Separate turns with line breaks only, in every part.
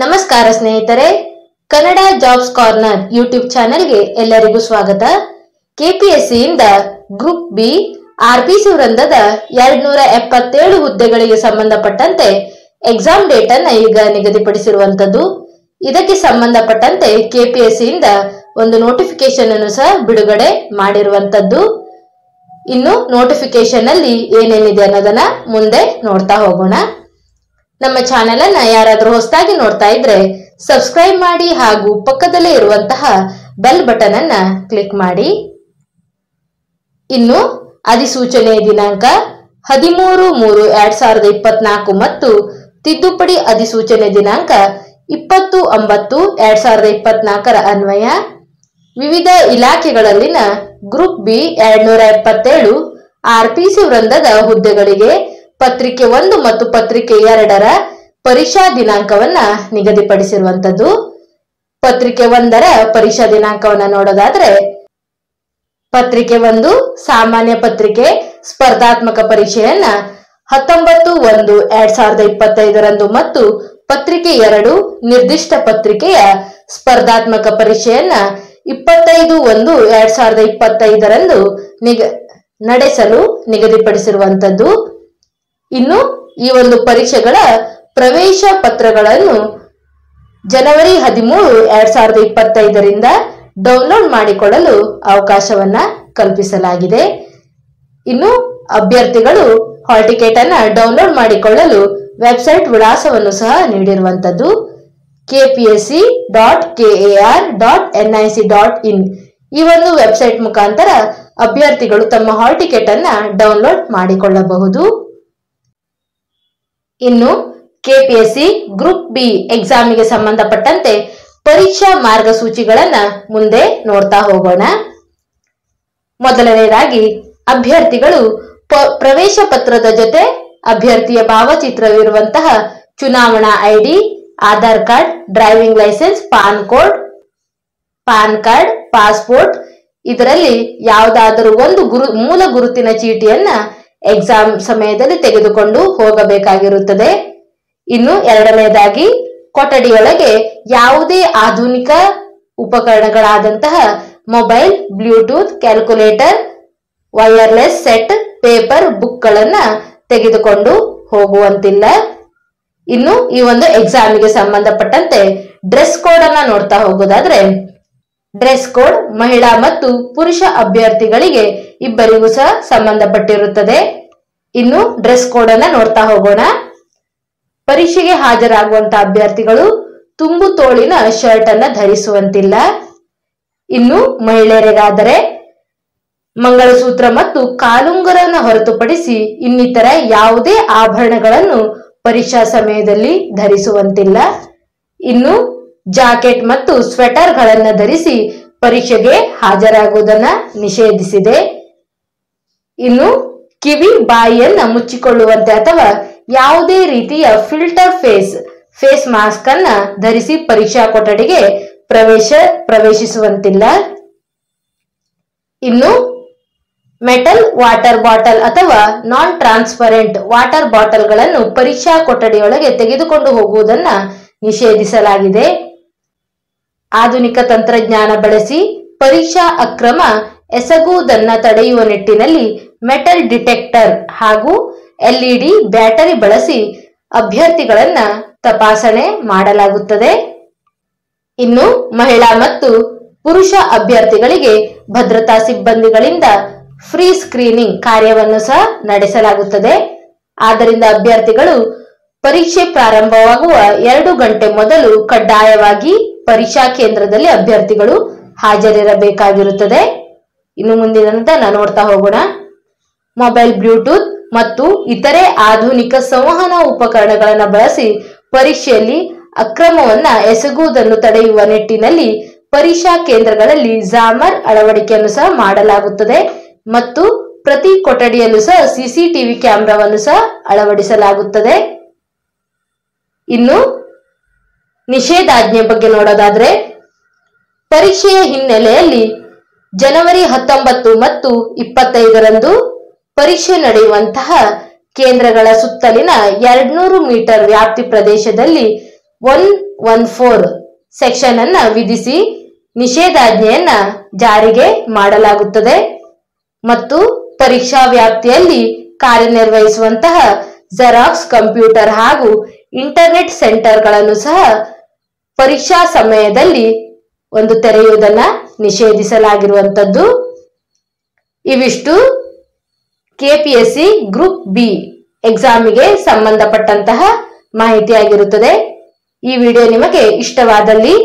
ನಮಸ್ಕಾರ ಸ್ನೇಹಿತರೆ, Kannada jobs corner YouTube ಚಾನೆಲ್ಗೆ ಎಲ್ಲರಿಗೂ ಸ್ವಾಗತ. ಕೆಪಿಎಸ್ಸಿಯಿಂದ ಗ್ರೂಪ್ ಬಿ ಆರ್ಪಿಸಿ ವೃಂದದ 277 ಹುದ್ದೆಗಳಿಗೆ ಸಂಬಂಧಪಟ್ಟಂತೆ ಎಕ್ಸಾಮ್ ಡೇಟ್ ಅನ್ನು ಈಗ ನಿಗದಿಪಡಿಸಿರುವಂತದ್ದು. ಇದಕ್ಕೆ ಸಂಬಂಧಪಟ್ಟಂತೆ ಕೆಪಿಎಸ್ಸಿಯಿಂದ ಒಂದು ನೋಟಿಫಿಕೇಶನ್ ಅನ್ನು ಸಹ ಬಿಡುಗಡೆ ಮಾಡಿರುವಂತದ್ದು. ಇನ್ನು ನೋಟಿಫಿಕೇಶನ್ ಅಲ್ಲಿ ಏನೇನಿದೆ ಅನ್ನೋದನ್ನ ಮುಂದೆ ನೋಡ್ತಾ ಹೋಗೋಣ. ನಮ್ಮ ಚಾನೆಲ್ ಅನ್ನ ಯಾರಾದ್ರೂ ಹೊಸದಾಗಿ ನೋಡ್ತಾ ಇದ್ರೆ ಸಬ್ಸ್ಕ್ರೈಬ್ ಮಾಡಿ ಹಾಗೂ ಪಕ್ಕದಲ್ಲೇ ಇರುವಂತಹ ಬೆಲ್ ಬಟನ್ ಅನ್ನ ಕ್ಲಿಕ್ ಮಾಡಿ. ಇನ್ನು ಅಧಿಸೂಚನೆಯ ದಿನಾಂಕ 13/3/2024 ಮತ್ತು ತಿದ್ದುಪಡಿ ಅಧಿಸೂಚನೆ ದಿನಾಂಕ 20/9/2024 ಅನ್ವಯ ವಿವಿಧ ಇಲಾಖೆಗಳಲ್ಲಿನ ಗ್ರೂಪ್ ಬಿ 277 ಆರ್ಪಿಸಿ ವೃಂದದ ಹುದ್ದೆಗಳಿಗೆ ಪತ್ರಿಕೆ 1 ಮತ್ತು ಪತ್ರಿಕೆ 2ರ ಪರೀಕ್ಷಾ ದಿನಾಂಕವನ್ನ ನಿಗದಿಪಡಿಸಿರುವಂತದ್ದು. ಪತ್ರಿಕೆ 1ರ ಪರೀಕ್ಷಾ ದಿನಾಂಕವನ್ನ ನೋಡೋದಾದ್ರೆ, ಪತ್ರಿಕೆ 1 ಸಾಮಾನ್ಯ ಪತ್ರಿಕೆ ಸ್ಪರ್ಧಾತ್ಮಕ ಪರೀಕ್ಷೆಯನ್ನ 19/1/2025 ಮತ್ತು ಪತ್ರಿಕೆ 2 ನಿರ್ದಿಷ್ಟ ಪತ್ರಿಕೆಯ ಸ್ಪರ್ಧಾತ್ಮಕ ಪರೀಕ್ಷೆಯನ್ನ 25/1/2025 ನಡೆಸಲು ನಿಗದಿಪಡಿಸಿರುವಂತದ್ದು. ಇನ್ನು ಈ ಒಂದು ಪರೀಕ್ಷೆಗಳ ಪ್ರವೇಶ ಪತ್ರಗಳನ್ನು ಜನವರಿ 13/2025 ಡೌನ್ಲೋಡ್ ಮಾಡಿಕೊಳ್ಳಲು ಅವಕಾಶವನ್ನ ಕಲ್ಪಿಸಲಾಗಿದೆ. ಇನ್ನು ಅಭ್ಯರ್ಥಿಗಳು ಹಾಲ್ ಟಿಕೆಟ್ ಅನ್ನ ಡೌನ್ಲೋಡ್ ಮಾಡಿಕೊಳ್ಳಲು ವೆಬ್ಸೈಟ್ ವಿಳಾಸವನ್ನು ಸಹ ನೀಡಿರುವಂತದ್ದು kpsc.kar.nic.in. ಈ ಒಂದು ವೆಬ್ಸೈಟ್ ಮುಖಾಂತರ ಅಭ್ಯರ್ಥಿಗಳು ತಮ್ಮ ಹಾಲ್ ಟಿಕೆಟ್ ಅನ್ನ ಡೌನ್ಲೋಡ್ ಮಾಡಿಕೊಳ್ಳಬಹುದು. ಇನ್ನು ಕೆಪಿಎಸ್ಸಿ ಗ್ರೂಪ್ ಬಿ ಎಕ್ಸಾಮಿಗೆ ಸಂಬಂಧಪಟ್ಟಂತೆ ಪರೀಕ್ಷಾ ಮಾರ್ಗಸೂಚಿಗಳನ್ನ ಮುಂದೆ ನೋಡ್ತಾ ಹೋಗೋಣ. ಮೊದಲನೇದಾಗಿ ಅಭ್ಯರ್ಥಿಗಳು ಪ್ರವೇಶ ಪತ್ರದ ಜೊತೆ ಅಭ್ಯರ್ಥಿಯ ಭಾವಚಿತ್ರವಿರುವಂತಹ ಚುನಾವಣಾ ID, Aadhaar card, driving licence, PAN card, passport ಇದರಲ್ಲಿ ಯಾವುದಾದರೂ ಒಂದು ಮೂಲ ಗುರುತಿನ ಚೀಟಿಯನ್ನ ಎಕ್ಸಾಮ್ ಸಮಯದಲ್ಲಿ ತೆಗೆದುಕೊಂಡು ಹೋಗಬೇಕಾಗಿರುತ್ತದೆ. ಇನ್ನು ಎರಡನೇದಾಗಿ ಕೊಠಡಿಯೊಳಗೆ ಯಾವುದೇ ಆಧುನಿಕ ಉಪಕರಣಗಳಾದಂತಹ mobile, Bluetooth, calculator, wireless set, paper, ಬುಕ್ಗಳನ್ನ ತೆಗೆದುಕೊಂಡು ಹೋಗುವಂತಿಲ್ಲ. ಇನ್ನು ಈ ಒಂದು ಎಕ್ಸಾಮಿಗೆ ಸಂಬಂಧಪಟ್ಟಂತೆ ಡ್ರೆಸ್ ಕೋಡ್ ಅನ್ನ ನೋಡ್ತಾ ಹೋಗೋದಾದ್ರೆ, ಡ್ರೆಸ್ ಕೋಡ್ ಮಹಿಳಾ ಮತ್ತು ಪುರುಷ ಅಭ್ಯರ್ಥಿಗಳಿಗೆ ಇಬ್ಬರಿಗೂ ಸಹ ಸಂಬಂಧಪಟ್ಟಿರುತ್ತದೆ. ಇನ್ನು ಡ್ರೆಸ್ ಕೋಡ್ ಅನ್ನ ನೋಡ್ತಾ ಹೋಗೋಣ. ಪರೀಕ್ಷೆಗೆ ಹಾಜರಾಗುವಂತಹ ಅಭ್ಯರ್ಥಿಗಳು ತುಂಬು ತೋಳಿನ ಶರ್ಟ್ ಅನ್ನ ಧರಿಸುವಂತಿಲ್ಲ. ಇನ್ನು ಮಹಿಳೆಯರಿಗಾದರೆ ಮಂಗಳಸೂತ್ರ ಮತ್ತು ಕಾಲುಂಗರನ್ನು ಹೊರತುಪಡಿಸಿ ಇನ್ನಿತರ ಯಾವುದೇ ಆಭರಣಗಳನ್ನು ಪರೀಕ್ಷಾ ಸಮಯದಲ್ಲಿ ಧರಿಸುವಂತಿಲ್ಲ. ಇನ್ನು ಜಾಕೆಟ್ ಮತ್ತು ಸ್ವೆಟರ್ಗಳನ್ನು ಧರಿಸಿ ಪರೀಕ್ಷೆಗೆ ಹಾಜರಾಗುವುದನ್ನ ನಿಷೇಧಿಸಿದೆ. ಇನ್ನು ಕಿವಿ, ಬಾಯಿಯನ್ನ ಮುಚ್ಚಿಕೊಳ್ಳುವಂತೆ ಅಥವಾ ಯಾವುದೇ ರೀತಿಯ ಫಿಲ್ಟರ್ ಫೇಸ್ ಮಾಸ್ಕ್ ಅನ್ನ ಧರಿಸಿ ಪರೀಕ್ಷಾ ಕೊಠಡಿಗೆ ಪ್ರವೇಶಿಸುವಂತಿಲ್ಲ. ಇನ್ನು ಮೆಟಲ್ ವಾಟರ್ ಬಾಟಲ್ ಅಥವಾ ನಾನ್ ಟ್ರಾನ್ಸ್ಪರೆಂಟ್ ವಾಟರ್ ಬಾಟಲ್ಗಳನ್ನು ಪರೀಕ್ಷಾ ಕೊಠಡಿಯೊಳಗೆ ತೆಗೆದುಕೊಂಡು ಹೋಗುವುದನ್ನ ನಿಷೇಧಿಸಲಾಗಿದೆ. ಆಧುನಿಕ ತಂತ್ರಜ್ಞಾನ ಬಳಸಿ ಪರೀಕ್ಷಾ ಅಕ್ರಮ ಎಸಗುವುದನ್ನ ತಡೆಯುವ ನಿಟ್ಟಿನಲ್ಲಿ ಮೆಟಲ್ ಡಿಟೆಕ್ಟರ್ ಹಾಗೂ ಎಲ್ಇಡಿ ಬ್ಯಾಟರಿ ಬಳಸಿ ಅಭ್ಯರ್ಥಿಗಳನ್ನ ತಪಾಸಣೆ ಮಾಡಲಾಗುತ್ತದೆ. ಇನ್ನು ಮಹಿಳಾ ಮತ್ತು ಪುರುಷ ಅಭ್ಯರ್ಥಿಗಳಿಗೆ ಭದ್ರತಾ ಸಿಬ್ಬಂದಿಗಳಿಂದ ಫ್ರೀ ಸ್ಕ್ರೀನಿಂಗ್ ಕಾರ್ಯವನ್ನು ಸಹ ನಡೆಸಲಾಗುತ್ತದೆ. ಆದ್ದರಿಂದ ಅಭ್ಯರ್ಥಿಗಳು ಪರೀಕ್ಷೆ ಪ್ರಾರಂಭವಾಗುವ 2 ಗಂಟೆ ಮೊದಲು ಕಡ್ಡಾಯವಾಗಿ ಪರೀಕ್ಷಾ ಕೇಂದ್ರದಲ್ಲಿ ಅಭ್ಯರ್ಥಿಗಳು ಹಾಜರಿರಬೇಕಾಗಿರುತ್ತದೆ. ಇನ್ನು ಮುಂದಿನ ನೋಡ್ತಾ ಹೋಗೋಣ. ಮೊಬೈಲ್, ಬ್ಲೂಟೂತ್ ಮತ್ತು ಇತರೆ ಆಧುನಿಕ ಸಂವಹನ ಉಪಕರಣಗಳನ್ನು ಬಳಸಿ ಪರೀಕ್ಷೆಯಲ್ಲಿ ಅಕ್ರಮವನ್ನ ಎಸಗುವುದನ್ನು ತಡೆಯುವ ನಿಟ್ಟಿನಲ್ಲಿ ಪರೀಕ್ಷಾ ಕೇಂದ್ರಗಳಲ್ಲಿ ಜಾಮರ್ ಅಳವಡಿಕೆಯನ್ನು ಸಹ ಮಾಡಲಾಗುತ್ತದೆ ಮತ್ತು ಪ್ರತಿ ಕೊಠಡಿಯಲ್ಲೂ ಸಹ ಸಿಸಿಟಿವಿ ಕ್ಯಾಮೆರಾವನ್ನು ಸಹ ಅಳವಡಿಸಲಾಗುತ್ತದೆ. ಇನ್ನು ನಿಷೇಧಾಜ್ಞೆ ಬಗ್ಗೆ ನೋಡೋದಾದ್ರೆ, ಪರೀಕ್ಷೆಯ ಹಿನ್ನೆಲೆಯಲ್ಲಿ ಜನವರಿ 19 ಮತ್ತು 25 ಪರೀಕ್ಷೆ ನಡೆಯುವಂತಹ ಕೇಂದ್ರಗಳ ಸುತ್ತಲಿನ 200 ಮೀಟರ್ ವ್ಯಾಪ್ತಿ ಪ್ರದೇಶದಲ್ಲಿ 114 ಸೆಕ್ಷನ್ ಅನ್ನ ವಿಧಿಸಿ ನಿಷೇಧಾಜ್ಞೆಯನ್ನ ಜಾರಿಗೆ ಮಾಡಲಾಗುತ್ತದೆ ಮತ್ತು ಪರೀಕ್ಷಾ ವ್ಯಾಪ್ತಿಯಲ್ಲಿ ಕಾರ್ಯನಿರ್ವಹಿಸುವಂತಹ ಜೆರಾಕ್ಸ್ ಕಂಪ್ಯೂಟರ್ ಹಾಗೂ ಇಂಟರ್ನೆಟ್ ಸೆಂಟರ್ಗಳನ್ನು ಸಹ ಪರೀಕ್ಷಾ ಸಮಯದಲ್ಲಿ ತೆರೆಯುವುದನ್ನ ನಿಷೇಧಿಸಲಾಗಿರುವಂತದ್ದು. ಇವಿಷ್ಟು ಕೆಪಿಎಸ್ಸಿ ಗ್ರೂಪ್ ಬಿ ಎಕ್ಸಾಮಿಗೆ ಸಂಬಂಧಪಟ್ಟಂತಹ ಮಾಹಿತಿಯಾಗಿರುತ್ತದೆ. ಈ ವಿಡಿಯೋ ನಿಮಗೆ ಇಷ್ಟವಾದಲ್ಲಿ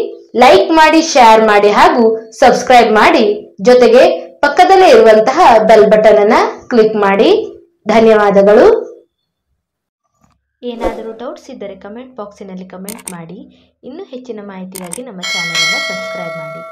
ಲೈಕ್ ಮಾಡಿ, ಶೇರ್ ಮಾಡಿ ಹಾಗೂ ಸಬ್ಸ್ಕ್ರೈಬ್ ಮಾಡಿ. ಜೊತೆಗೆ ಪಕ್ಕದಲ್ಲೇ ಇರುವಂತಹ ಬೆಲ್ ಬಟನ್ ಅನ್ನ ಕ್ಲಿಕ್ ಮಾಡಿ. ಧನ್ಯವಾದಗಳು. ಏನಾದರೂ ಡೌಟ್ಸ್ ಇದ್ದರೆ ಕಮೆಂಟ್ ಬಾಕ್ಸಿನಲ್ಲಿ ಕಮೆಂಟ್ ಮಾಡಿ. ಇನ್ನೂ ಹೆಚ್ಚಿನ ಮಾಹಿತಿಗಾಗಿ ನಮ್ಮ ಚಾನೆಲ್ ಅನ್ನು ಸಬ್ಸ್ಕ್ರೈಬ್ ಮಾಡಿ.